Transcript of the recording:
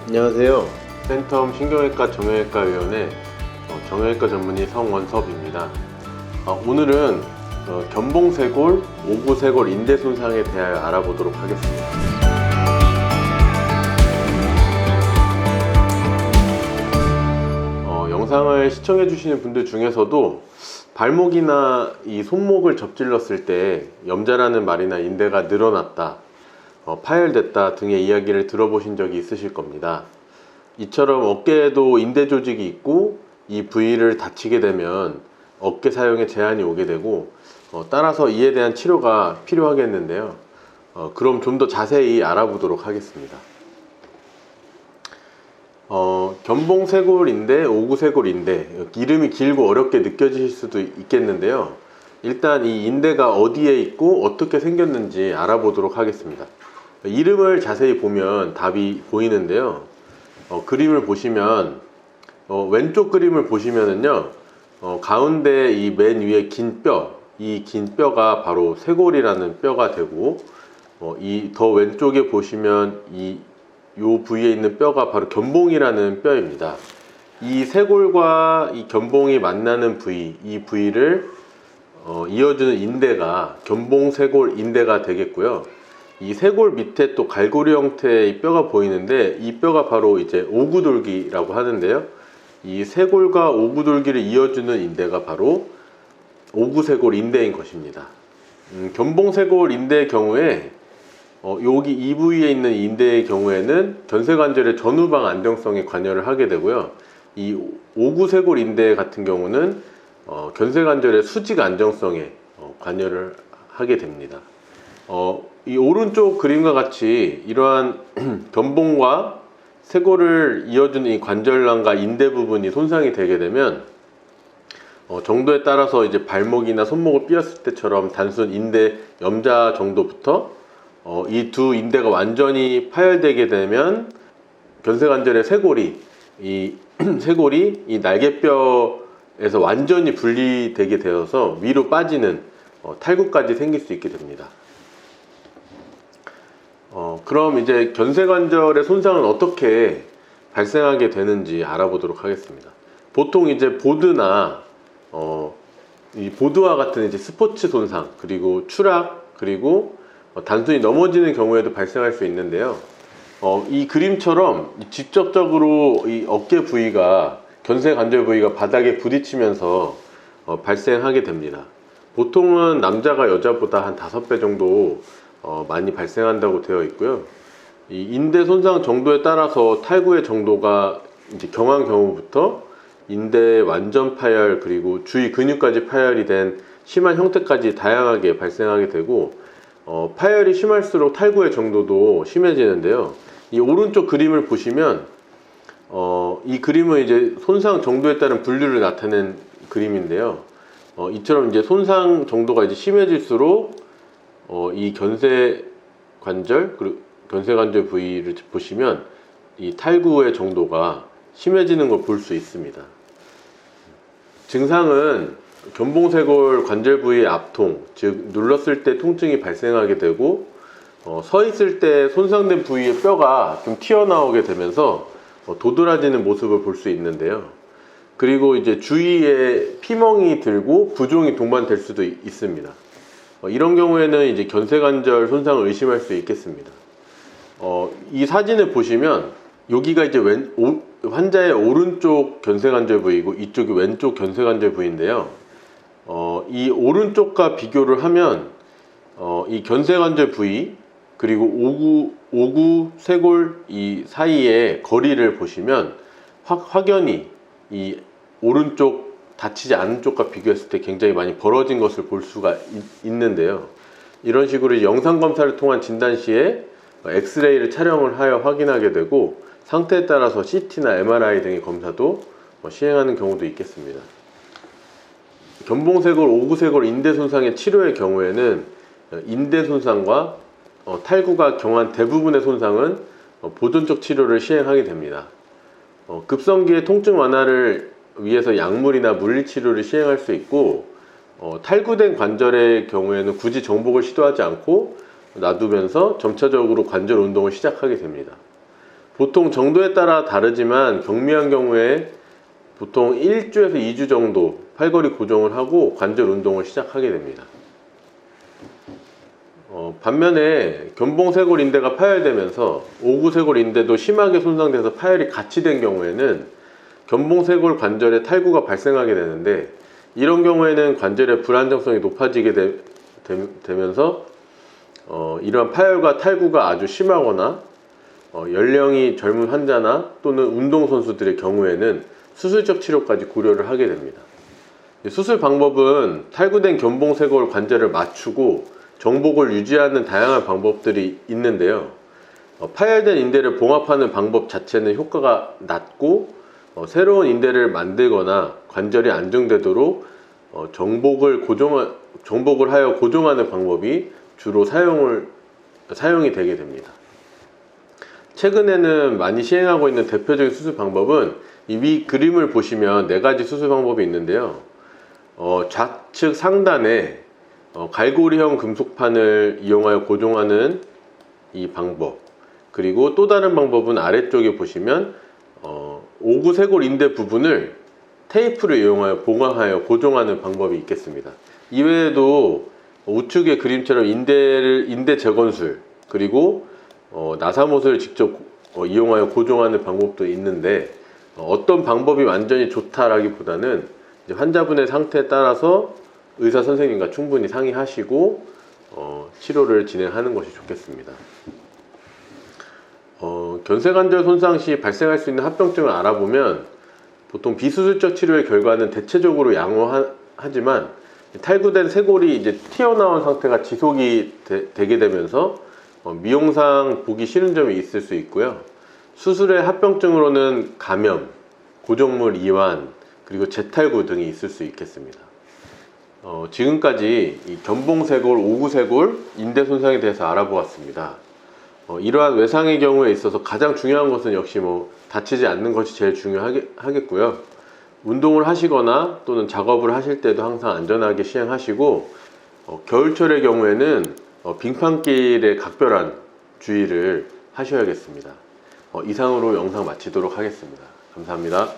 안녕하세요. 센텀 신경외과 정형외과위원회 정형외과 전문의 성원섭입니다. 오늘은 견봉쇄골, 오구쇄골 인대 손상에 대하여 알아보도록 하겠습니다. 영상을 시청해 주시는 분들 중에서도 발목이나 이 손목을 접질렀을 때 염자라는 말이나 인대가 늘어났다, 파열됐다 등의 이야기를 들어보신 적이 있으실 겁니다. 이처럼 어깨에도 인대 조직이 있고 이 부위를 다치게 되면 어깨 사용에 제한이 오게 되고 따라서 이에 대한 치료가 필요하겠는데요. 그럼 좀 더 자세히 알아보도록 하겠습니다. 견봉쇄골인대, 오구쇄골인대, 이름이 길고 어렵게 느껴지실 수도 있겠는데요. 일단 이 인대가 어디에 있고 어떻게 생겼는지 알아보도록 하겠습니다. 이름을 자세히 보면 답이 보이는데요. 그림을 보시면 왼쪽 그림을 보시면은요, 가운데 이 맨 위에 긴 뼈, 이 긴 뼈가 바로 쇄골이라는 뼈가 되고, 이 더 왼쪽에 보시면 요 부위에 있는 뼈가 바로 견봉이라는 뼈입니다. 이 쇄골과 이 견봉이 만나는 부위, 이 부위를 이어주는 인대가 견봉쇄골 인대가 되겠고요. 이 쇄골 밑에 또 갈고리 형태의 뼈가 보이는데, 이 뼈가 바로 이제 오구돌기라고 하는데요. 이 쇄골과 오구돌기를 이어주는 인대가 바로 오구쇄골 인대인 것입니다. 견봉쇄골 인대의 경우에 여기 이 부위에 있는 인대의 경우에는 견쇄관절의 전후방 안정성에 관여를 하게 되고요. 이 오구쇄골 인대 같은 경우는 견쇄관절의 수직 안정성에 관여를 하게 됩니다. 이 오른쪽 그림과 같이 이러한 견봉과 쇄골을 이어주는 이 관절란과 인대 부분이 손상이 되게 되면 정도에 따라서 이제 발목이나 손목을 삐었을 때처럼 단순 인대 염자 정도부터 이 두 인대가 완전히 파열되게 되면 견쇄관절의 쇄골이 이 날개뼈에서 완전히 분리되게 되어서 위로 빠지는 탈구까지 생길 수 있게 됩니다. 그럼 이제 견쇄관절의 손상은 어떻게 발생하게 되는지 알아보도록 하겠습니다. 보통 이제 보드나 이 보드와 같은 이제 스포츠 손상, 그리고 추락, 그리고 단순히 넘어지는 경우에도 발생할 수 있는데요. 이 그림처럼 직접적으로 이 어깨 부위가, 견쇄관절 부위가 바닥에 부딪히면서 발생하게 됩니다. 보통은 남자가 여자보다 한 5배 정도 많이 발생한다고 되어 있고요. 이 인대 손상 정도에 따라서 탈구의 정도가 이제 경한 경우부터 인대 완전 파열, 그리고 주위 근육까지 파열이 된 심한 형태까지 다양하게 발생하게 되고, 파열이 심할수록 탈구의 정도도 심해지는데요. 이 오른쪽 그림을 보시면 이 그림은 이제 손상 정도에 따른 분류를 나타낸 그림인데요. 이처럼 이제 손상 정도가 이제 심해질수록 이 견쇄관절, 그리고 견쇄관절 부위를 보시면 이 탈구의 정도가 심해지는 걸 볼 수 있습니다. 증상은 견봉쇄골 관절 부위의 압통, 즉 눌렀을 때 통증이 발생하게 되고, 서 있을 때 손상된 부위의 뼈가 좀 튀어나오게 되면서 도드라지는 모습을 볼 수 있는데요. 그리고 이제 주위에 피멍이 들고 부종이 동반될 수도 있습니다. 이런 경우에는 이제 견쇄관절 손상을 의심할 수 있겠습니다. 이 사진을 보시면 여기가 이제 환자의 오른쪽 견쇄관절 부위고 이쪽이 왼쪽 견쇄관절 부위인데요. 이 오른쪽과 비교를 하면 이 견쇄관절 부위, 그리고 오구쇄골 이 사이의 거리를 보시면 확연히 이 오른쪽 다치지 않은 쪽과 비교했을 때 굉장히 많이 벌어진 것을 볼 수가 있는데요. 이런 식으로 영상 검사를 통한 진단 시에 엑스레이를 촬영을 하여 확인하게 되고, 상태에 따라서 CT나 MRI 등의 검사도 시행하는 경우도 있겠습니다. 견봉쇄골, 오구쇄골 인대 손상의 치료의 경우에는 인대 손상과 탈구가 경한 대부분의 손상은 보존적 치료를 시행하게 됩니다. 급성기의 통증 완화를 위해서 약물이나 물리치료를 시행할 수 있고, 탈구된 관절의 경우에는 굳이 정복을 시도하지 않고 놔두면서 점차적으로 관절 운동을 시작하게 됩니다. 보통 정도에 따라 다르지만 경미한 경우에 보통 1주에서 2주 정도 팔걸이 고정을 하고 관절 운동을 시작하게 됩니다. 반면에 견봉쇄골 인대가 파열되면서 오구쇄골 인대도 심하게 손상돼서 파열이 같이 된 경우에는 견봉쇄골 관절에 탈구가 발생하게 되는데, 이런 경우에는 관절의 불안정성이 높아지게 되면서 이러한 파열과 탈구가 아주 심하거나 연령이 젊은 환자나 또는 운동선수들의 경우에는 수술적 치료까지 고려를 하게 됩니다. 수술 방법은 탈구된 견봉쇄골 관절을 맞추고 정복을 유지하는 다양한 방법들이 있는데요. 파열된 인대를 봉합하는 방법 자체는 효과가 낮고, 새로운 인대를 만들거나 관절이 안정되도록 정복을 하여 고정하는 방법이 주로 사용이 되게 됩니다. 최근에는 많이 시행하고 있는 대표적인 수술 방법은 이 위 그림을 보시면 4가지 수술 방법이 있는데요. 좌측 상단에 갈고리형 금속판을 이용하여 고정하는 이 방법, 그리고 또 다른 방법은 아래쪽에 보시면 오구쇄골 인대 부분을 테이프를 이용하여 보강하여 고정하는 방법이 있겠습니다. 이외에도 우측의 그림처럼 인대 재건술, 그리고 나사못을 직접 이용하여 고정하는 방법도 있는데, 어떤 방법이 완전히 좋다라기보다는 이제 환자분의 상태에 따라서 의사 선생님과 충분히 상의하시고 치료를 진행하는 것이 좋겠습니다. 견쇄관절 손상 시 발생할 수 있는 합병증을 알아보면 보통 비수술적 치료의 결과는 대체적으로 양호하지만 탈구된 쇄골이 이제 튀어나온 상태가 지속이 되게 되면서 미용상 보기 싫은 점이 있을 수 있고요. 수술의 합병증으로는 감염, 고정물 이완, 그리고 재탈구 등이 있을 수 있겠습니다. 지금까지 이 견봉쇄골, 오구쇄골, 인대 손상에 대해서 알아보았습니다. 이러한 외상의 경우에 있어서 가장 중요한 것은 역시 다치지 않는 것이 제일 중요하겠고요. 운동을 하시거나 또는 작업을 하실 때도 항상 안전하게 시행하시고, 겨울철의 경우에는 빙판길에 각별한 주의를 하셔야겠습니다. 이상으로 영상 마치도록 하겠습니다. 감사합니다.